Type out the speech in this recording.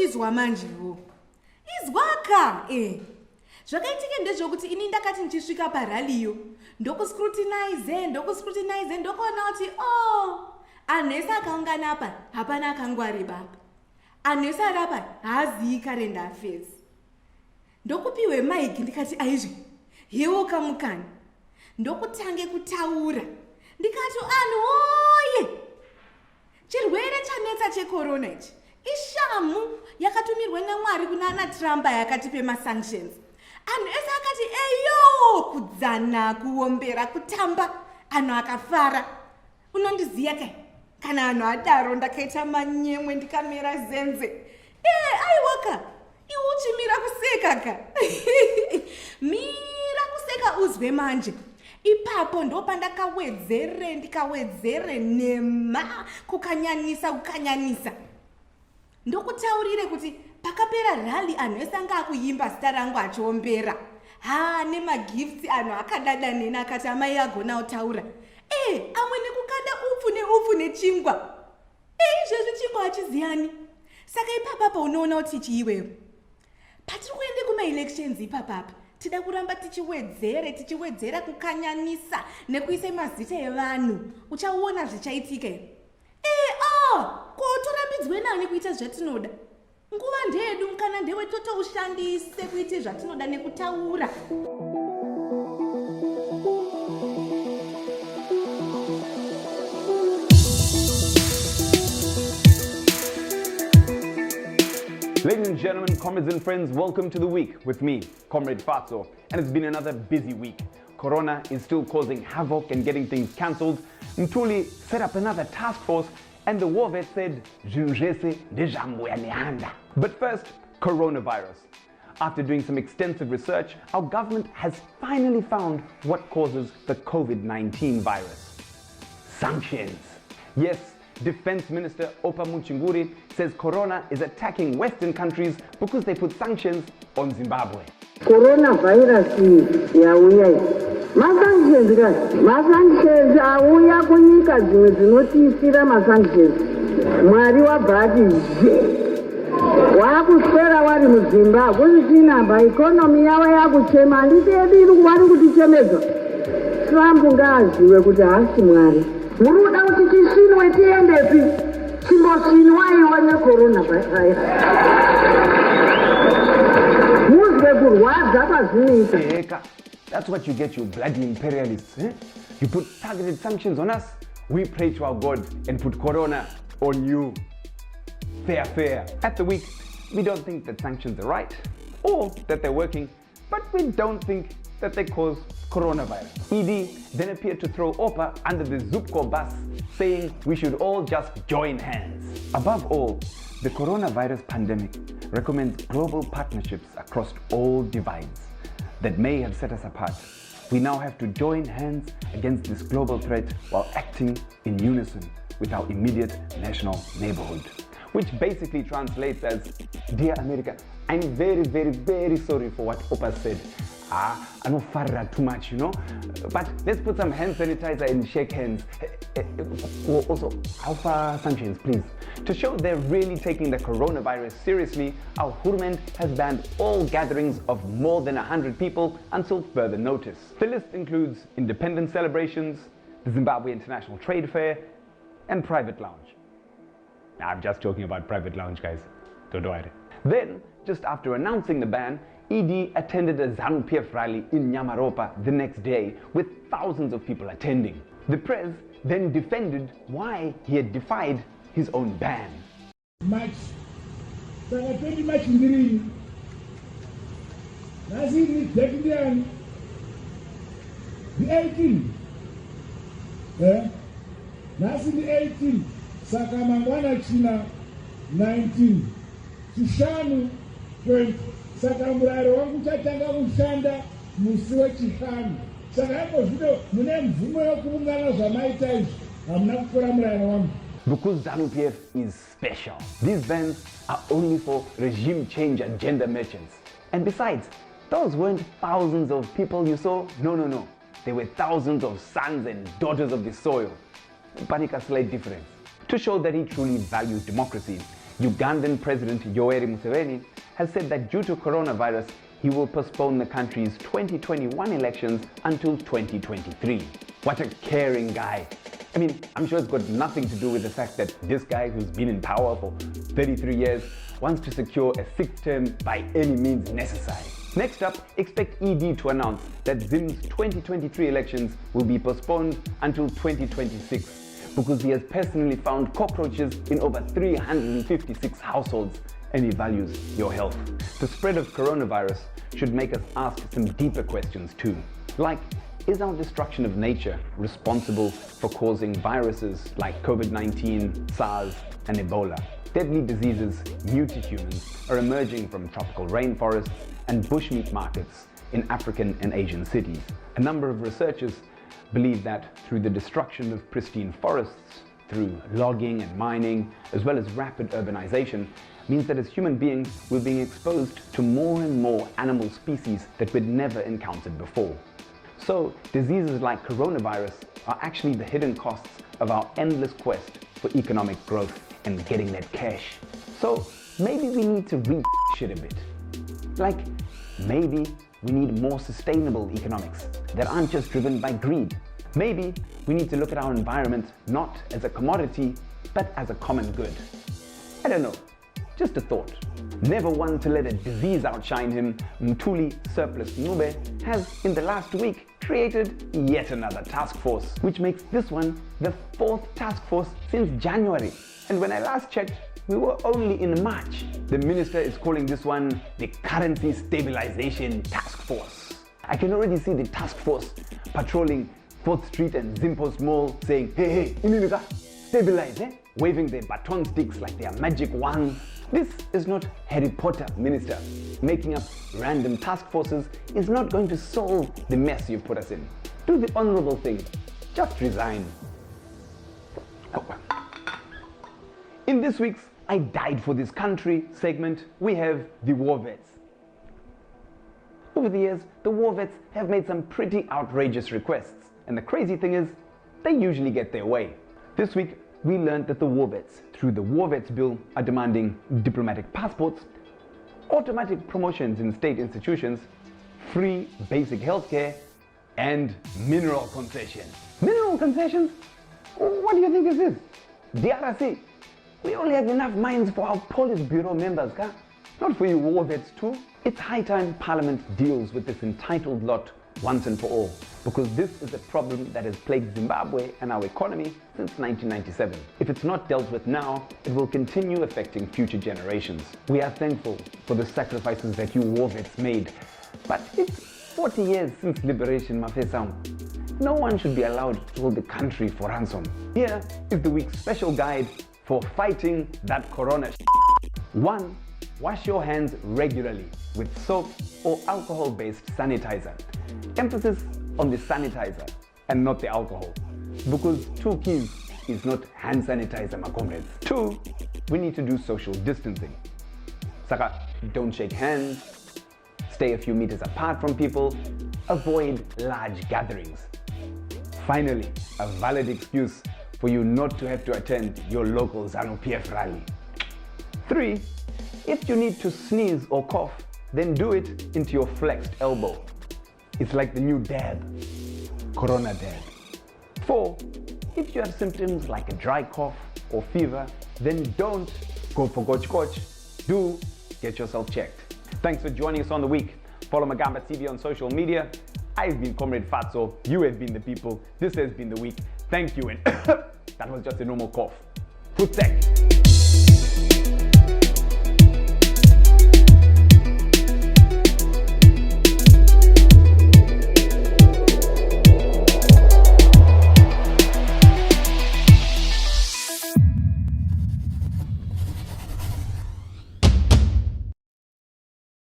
uchizwa manjewo. Izwaka, Zvakaitike ndezvokuti ini ndakati ndichisvika paraliyo ndokuscrutinize ndokuona kuti anhu ese akaungana apa hapana akangwari baba. Anhu ese ari apa haazivi current affairs. Ndokupiwe maiki ndikati aizve yeuka mukana. Ndokutange kutaura ndikati anhu oye, chirwere chanetsa checorona ichi ishamu yakatumirwa naMwari kuna Trump yakatipe masanctions. Anhu ese akati eyo kudzana kuombera kutamba anhu akafara. Unondiziya kai kana anhu adaro ndakaita manyemwe ndikamera zenze. Aiwaka iwe uchimira kuseka ka. Mira kuseka uzwe manje. Ipapo ndo ndikawedzere nema kukanyanisa. Ndokutaurire kuti pakapera rally anhu ese anga akuimba zita rangu achiombera. Nemagifts anhu akadada neni akati amai agona kutaura. Amwe nekukanda upfu nechingwa. Izvezvi chingwa hachiziyani. Saka ipapapa unoona kuti chiiwewe. Patiri kuende kuma-elections ipapapa. Tida kuramba tichiwedzera kukanyanisa nekuise mazita evanhu. Uchaona zvichaitika here. Torambidzwe nani kuita zvatinoda. Nguva ndedu kana ndewe totoushandise kuite zvatinoda nekutaura. Ladies and gentlemen, comrades and friends, welcome to the week with me, Comrade Fatso. And it's been another busy week. Corona is still causing havoc and getting things cancelled. Mthuli set up another task force, and the war vet said, but first, coronavirus. After doing some extensive research, our government has finally found what causes the COVID-19 virus. Sanctions. Yes, Defense Minister Oppah Muchinguri says Corona is attacking Western countries because they put sanctions on Zimbabwe. Coronavirus masanctions auya kunyika dzimwe dzinotiisira masanctions. Mwari wabhati wakuswera wari muZimbabwe kuchinamba ikonomi yavo yakuchema. Handiti yedu iri vari kutichemedza. Trump ngaazive kuti haasi Mwari. Muri kuda kuti tisinwe tiendepi? Chimbosinwaiwa necoronavirus. Muzwe kurwadza kwazvinoita. That's what you get, you bloody imperialists. You put targeted sanctions on us, we pray to our God and put Corona on you. Fair. At the week, we don't think that sanctions are right or that they're working, but we don't think that they cause coronavirus. ED then appeared to throw Oppah under the Zupko bus, saying we should all just join hands. Above all, the coronavirus pandemic recommends global partnerships across all divides that may have set us apart. We now have to join hands against this global threat while acting in unison with our immediate national neighborhood. Which basically translates as, Dear America, I'm very sorry for what Oppah said. I don't farra too much, but let's put some hand sanitizer and shake hands. Also, alpha sanctions, please. To show they're really taking the coronavirus seriously, our government has banned all gatherings of more than 100 people until further notice. The list includes independence celebrations, the Zimbabwe International Trade Fair, and private lounge. I'm just joking about private lounge, guys. Don't worry. Then, just after announcing the ban, ED attended a ZANU-PF rally in Nyamaropa the next day with thousands of people attending. The press then defended why he had defied his own ban. March 20 Muchinguri. The 18th. That's the 18th. Sakamangwana China 19. Chishanu 20. Saka muraro wangu chatanga kushanda musi wechishanu. Saka hapo zvino mune mvumo yokuungana zvamaita izvi hamuna kupora muraro wangu. Because ZANU-PF is special. These bans are only for regime change agenda merchants. And besides, those weren't thousands of people you saw. No. They were thousands of sons and daughters of the soil. But a slight difference. To show that he truly valued democracy, Ugandan President Yoweri Museveni has said that due to coronavirus, he will postpone the country's 2021 elections until 2023. What a caring guy. I mean, I'm sure it's got nothing to do with the fact that this guy who's been in power for 33 years wants to secure a sixth term by any means necessary. Next up, expect ED to announce that Zim's 2023 elections will be postponed until 2026 because he has personally found cockroaches in over 356 households and he values your health. The spread of coronavirus should make us ask some deeper questions too, like, is our destruction of nature responsible for causing viruses like COVID-19, SARS, and Ebola? Deadly diseases new to humans are emerging from tropical rainforests and bushmeat markets in African and Asian cities. A number of researchers believe that through the destruction of pristine forests, through logging and mining, as well as rapid urbanization, means that as human beings, we're being exposed to more and more animal species that we'd never encountered before. So, diseases like coronavirus are actually the hidden costs of our endless quest for economic growth and getting that cash. So, maybe we need to shit a bit. Like, maybe we need more sustainable economics that aren't just driven by greed. Maybe we need to look at our environment not as a commodity, but as a common good. I don't know, just a thought. Never one to let a disease outshine him, Mthuli surplus Ncube has, in the last week, created yet another task force, which makes this one the 4th task force since January. And when I last checked, we were only in March. The minister is calling this one the Currency Stabilization Task Force. I can already see the task force patrolling 4th Street and Zimpost Mall saying, hey, Inimika, stabilize, eh? Waving their baton sticks like they are magic wands. This is not Harry Potter, minister. Making up random task forces is not going to solve the mess you've put us in. Do the honorable thing. Just resign. In this week's I Died for This Country segment, we have the war vets. Over the years, the war vets have made some pretty outrageous requests. And the crazy thing is, they usually get their way. This week, we learned that the war vets, through the War Vets Bill, are demanding diplomatic passports, automatic promotions in state institutions, free basic healthcare, and mineral concessions. Mineral concessions? What do you think this is? DRC? We only have enough mines for our Politburo members, huh? Not for you war vets too. It's high time Parliament deals with this entitled lot once and for all, because this is a problem that has plagued Zimbabwe and our economy since 1997. If it's not dealt with now, it will continue affecting future generations. We are thankful for the sacrifices that you war vets made, but it's 40 years since liberation, Mafesam. No one should be allowed to hold the country for ransom. Here is the week's special guide for fighting that corona. 1. Wash your hands regularly with soap or alcohol-based sanitizer. Emphasis on the sanitizer and not the alcohol, because 2 keys is not hand sanitizer, my comrades. 2, we need to do social distancing. Saka, don't shake hands, stay a few meters apart from people, avoid large gatherings. Finally, a valid excuse for you not to have to attend your local ZANU-PF rally. 3, if you need to sneeze or cough, then do it into your flexed elbow. It's like the new dab, corona dab. 4, if you have symptoms like a dry cough or fever, then don't go for coach. Do get yourself checked. Thanks for joining us on the week. Follow mAGAMBA TV on social media. I've been Comrade Fatso. You have been the people. This has been the week. Thank you. And that was just a normal cough. Good sec.